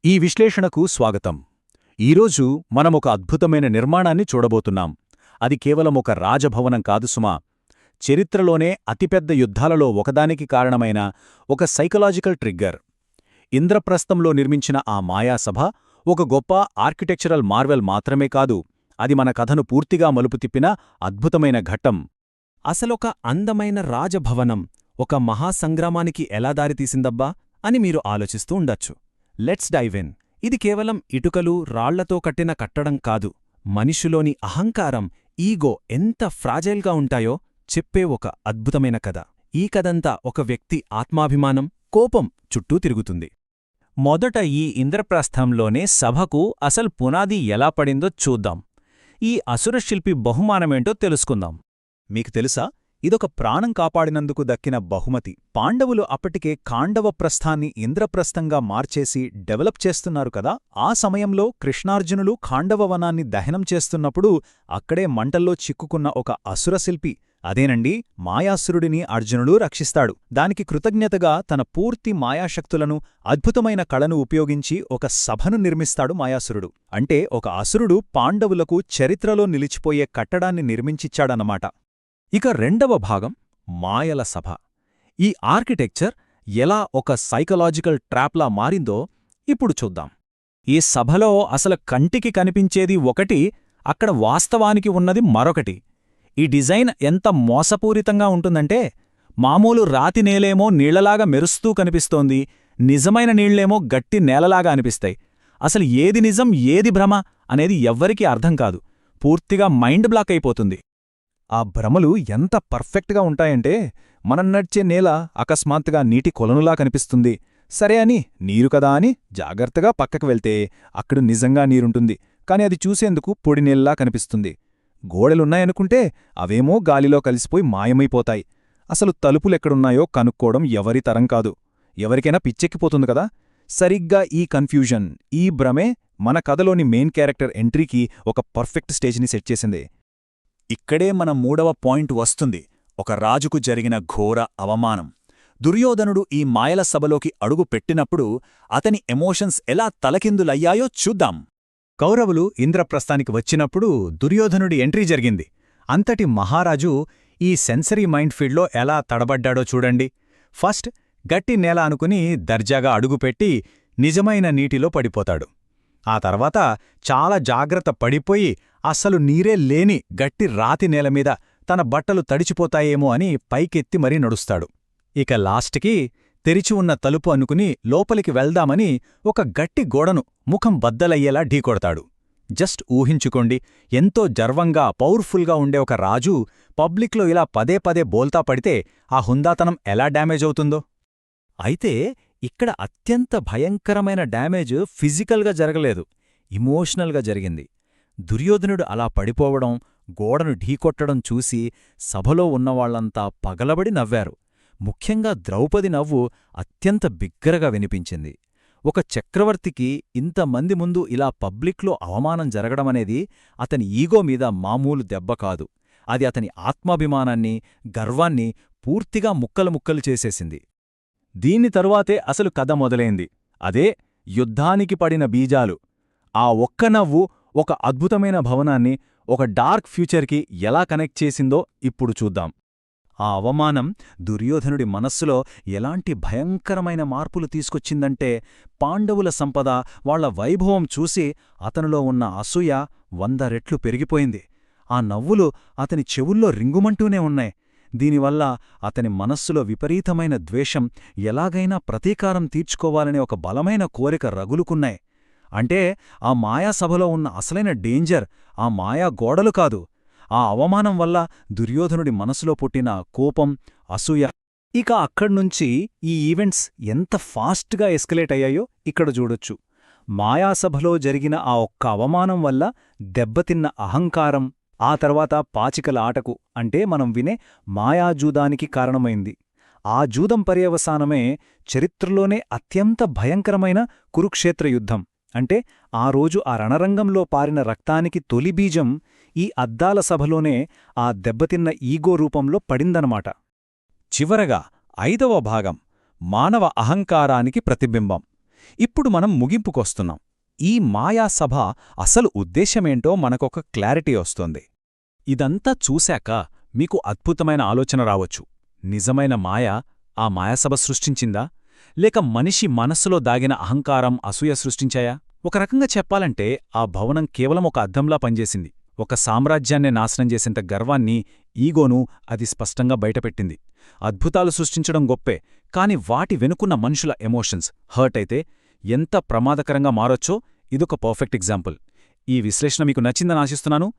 ఈ విశ్లేషణకు స్వాగతం. ఈరోజు మనమొక అద్భుతమైన నిర్మాణాన్ని చూడబోతున్నాం. అది కేవలం ఒక రాజభవనం కాదు సుమా. చరిత్రలోనే అతిపెద్ద యుద్ధాలలో ఒకదానికి కారణమైన ఒక సైకలాజికల్ ట్రిగ్గర్. ఇంద్రప్రస్థంలో నిర్మించిన ఆ మాయాసభ ఒక గొప్ప ఆర్కిటెక్చరల్ మార్వెల్ మాత్రమే కాదు, అది మన కథను పూర్తిగా మలుపు తిప్పిన అద్భుతమైన ఘట్టం. అసలొక అందమైన రాజభవనం ఒక మహాసంగ్రామానికి ఎలా దారితీసిందబ్బా అని మీరు ఆలోచిస్తూ ఉండొచ్చు. Let's dive in. ఇది కేవలం ఇటుకలు, రాళ్లతో కట్టిన కట్టడం కాదు. మనిషిలోని అహంకారం, ఈగో ఎంత ఫ్రాజైల్గా ఉంటాయో చెప్పే ఒక అద్భుతమైన కథ. ఈ కథంతా ఒక వ్యక్తి ఆత్మాభిమానం, కోపం చుట్టూ తిరుగుతుంది. మొదట ఈ ఇంద్రప్రస్థంలోనే సభకు అసలు పునాది ఎలా పడిందో చూద్దాం. ఈ అసురశిల్పి బహుమానమేంటో తెలుసుకుందాం. మీకు తెలుసా, ఇదొక ప్రాణం కాపాడినందుకు దక్కిన బహుమతి. పాండవులు అప్పటికే ఖాండవప్రస్థాన్ని ఇంద్రప్రస్థంగా మార్చేసి డెవలప్ చేస్తున్నారు కదా. ఆ సమయంలో కృష్ణార్జునులు ఖాండవవనాన్ని దహనం చేస్తున్నప్పుడు అక్కడే మంటల్లో చిక్కుకున్న ఒక అసురశిల్పి, అదేనండి మాయాసురుడిని అర్జునుడు రక్షిస్తాడు. దానికి కృతజ్ఞతగా తన పూర్తి మాయాశక్తులను, అద్భుతమైన కళను ఉపయోగించి ఒక సభను నిర్మిస్తాడు మాయాసురుడు. అంటే ఒక అసురుడు పాండవులకు చరిత్రలో నిలిచిపోయే కట్టడాన్ని నిర్మించిచ్చాడన్నమాట. ఇక రెండవ భాగం మాయల సభ. ఈ ఆర్కిటెక్చర్ ఎలా ఒక సైకలాజికల్ ట్రాప్లా మారిందో ఇప్పుడు చూద్దాం. ఈ సభలో అసలు కంటికి కనిపించేది ఒకటి, అక్కడ వాస్తవానికి ఉన్నది మరొకటి. ఈ డిజైన్ ఎంత మోసపూరితంగా ఉంటుందంటే, మామూలు రాతి నేలేమో నీళ్లలాగా మెరుస్తూ కనిపిస్తోంది, నిజమైన నీళ్లేమో గట్టి నేలలాగా అనిపిస్తాయి. అసలు ఏది నిజం ఏది భ్రమ అనేది ఎవ్వరికీ అర్థం కాదు. పూర్తిగా మైండ్ బ్లాక్ అయిపోతుంది. ఆ భ్రమలు ఎంత పర్ఫెక్ట్గా ఉంటాయంటే, మనం నడిచే నేల అకస్మాత్తుగా నీటి కొలనులా కనిపిస్తుంది. సరే అని నీరు కదా అని జాగ్రత్తగా పక్కకు వెళ్తే అక్కడ నిజంగా నీరుంటుంది, కాని అది చూసేందుకు పొడి నేలలా కనిపిస్తుంది. గోడలున్నాయనుకుంటే అవేమో గాలిలో కలిసిపోయి మాయమైపోతాయి. అసలు తలుపులెక్కడున్నాయో కనుక్కోవడం ఎవరి తరం కాదు. ఎవరికైనా పిచ్చెక్కిపోతుంది కదా. సరిగ్గా ఈ కన్ఫ్యూజన్, ఈ భ్రమే మన కథలోని మెయిన్ క్యారెక్టర్ ఎంట్రీకి ఒక పర్ఫెక్ట్ స్టేజ్ని సెట్ చేసింది. ఇక్కడే మన మూడవ పాయింట్ వస్తుంది, ఒక రాజుకు జరిగిన ఘోర అవమానం. దుర్యోధనుడు ఈ మాయల సభలోకి అడుగు పెట్టినప్పుడు అతని ఎమోషన్స్ ఎలా తలకిందులయ్యాయో చూద్దాం. కౌరవులు ఇంద్రప్రస్థానికి వచ్చినప్పుడు దుర్యోధనుడి ఎంట్రీ జరిగింది. అంతటి మహారాజు ఈ సెన్సరీ మైండ్ ఫీల్డ్లో ఎలా తడబడ్డాడో చూడండి. ఫస్ట్ గట్టి నేల అనుకుని దర్జాగా అడుగుపెట్టి నిజమైన నీటిలో పడిపోతాడు. ఆ తర్వాత చాలా జాగ్రత్త పడిపోయి అస్సలు నీరే లేని గట్టి రాతి నేలమీద తన బట్టలు తడిచిపోతాయేమో అని పైకెత్తి మరీ నడుస్తాడు. ఇక లాస్ట్కి తెరిచి ఉన్న తలుపు అనుకుని లోపలికి వెళ్దామని ఒక గట్టి గోడను ముఖం బద్దలయ్యేలా ఢీకొడతాడు. జస్ట్ ఊహించుకోండి, ఎంతో జర్వంగా పవర్ఫుల్గా ఉండే ఒక రాజు పబ్లిక్లో ఇలా పదే పదే బోల్తా పడితే ఆ హుందాతనం ఎలా డ్యామేజ్ అవుతుందో. అయితే ఇక్కడ అత్యంత భయంకరమైన డ్యామేజ్ ఫిజికల్గా జరగలేదు, ఇమోషనల్గా జరిగింది. దుర్యోధనుడు అలా పడిపోవడం, గోడను ఢీకొట్టడం చూసి సభలో ఉన్నవాళ్లంతా పగలబడి నవ్వారు. ముఖ్యంగా ద్రౌపది నవ్వు అత్యంత బిగ్గరగా వినిపించింది. ఒక చక్రవర్తికి ఇంతమంది ముందు ఇలా పబ్లిక్లో అవమానం జరగడమనేది అతని ఈగో మీద మామూలు దెబ్బ కాదు. అది అతని ఆత్మాభిమానాన్ని, గర్వాన్ని పూర్తిగా ముక్కలు ముక్కలు చేసేసింది. దీన్ని తరువాతే అసలు కథ మొదలైంది. అదే యుద్ధానికి పడిన బీజాలు. ఆ ఒక్క నవ్వు ఒక అద్భుతమైన భవనాన్ని ఒక డార్క్ ఫ్యూచర్కి ఎలా కనెక్ట్ చేసిందో ఇప్పుడు చూద్దాం. ఆ అవమానం దుర్యోధనుడి మనస్సులో ఎలాంటి భయంకరమైన మార్పులు తీసుకొచ్చిందంటే, పాండవుల సంపద, వాళ్ల వైభవం చూసి అతనిలో ఉన్న అసూయ 100 రెట్లు పెరిగిపోయింది. ఆ నవ్వులు అతని చెవుల్లో రింగుమంటూనే ఉన్నాయి. దీనివల్ల అతని మనస్సులో విపరీతమైన ద్వేషం, ఎలాగైనా ప్రతీకారం తీర్చుకోవాలనే ఒక బలమైన కోరిక రగులుకున్నాయి. అంటే ఆ మాయాసభలో ఉన్న అసలైన డేంజర్ ఆ మాయా గోడలు కాదు, ఆ అవమానం వల్ల దుర్యోధనుడి మనసులో పుట్టిన కోపం, అసూయ. ఇక అక్కడ్నుంచి ఈ ఈవెంట్స్ ఎంత ఫాస్ట్గా ఎస్కలేట్ అయ్యాయో ఇక్కడ చూడొచ్చు. మాయాసభలో జరిగిన ఆ ఒక్క అవమానం వల్ల దెబ్బతిన్న అహంకారం ఆ తర్వాత పాచికల ఆటకు, అంటే మనం వినే మాయాజూదానికి కారణమైంది. ఆ జూదం పర్యవసానమే చరిత్రలోనే అత్యంత భయంకరమైన కురుక్షేత్ర యుద్ధం. అంటే ఆ రోజు ఆ రణరంగంలో పారిన రక్తానికి తొలి బీజం ఈ అద్దాల సభలోనే ఆ దెబ్బతిన్న ఈగో రూపంలో పడిందనమాట. చివరగా 5వ భాగం మానవ అహంకారానికి ప్రతిబింబం. ఇప్పుడు మనం ముగింపుకొస్తున్నాం. ఈ మాయాసభ అసలు ఉద్దేశమేంటో మనకొక క్లారిటీ వస్తోంది. ఇదంతా చూశాక మీకు అద్భుతమైన ఆలోచన రావచ్చు. నిజమైన మాయ ఆ మాయాసభ సృష్టించిందా? లేక మనిషి మనస్సులో దాగిన అహంకారం, అసూయ సృష్టించాయా? ఒక రకంగా చెప్పాలంటే ఆ భవనం కేవలం ఒక అద్దంలా పనిచేసింది. ఒక సామ్రాజ్యాన్నే నాశనం చేసేంత గర్వాన్ని, ఈగోను అది స్పష్టంగా బయటపెట్టింది. అద్భుతాలు సృష్టించడం గొప్పే, కాని వాటి వెనుకున్న మనుషుల ఎమోషన్స్ హర్ట్ అయితే ఎంత ప్రమాదకరంగా మారొచ్చో ఇదొక పర్ఫెక్ట్ ఎగ్జాంపుల్. ఈ విశ్లేషణ మీకు నచ్చిందని ఆశిస్తున్నాను.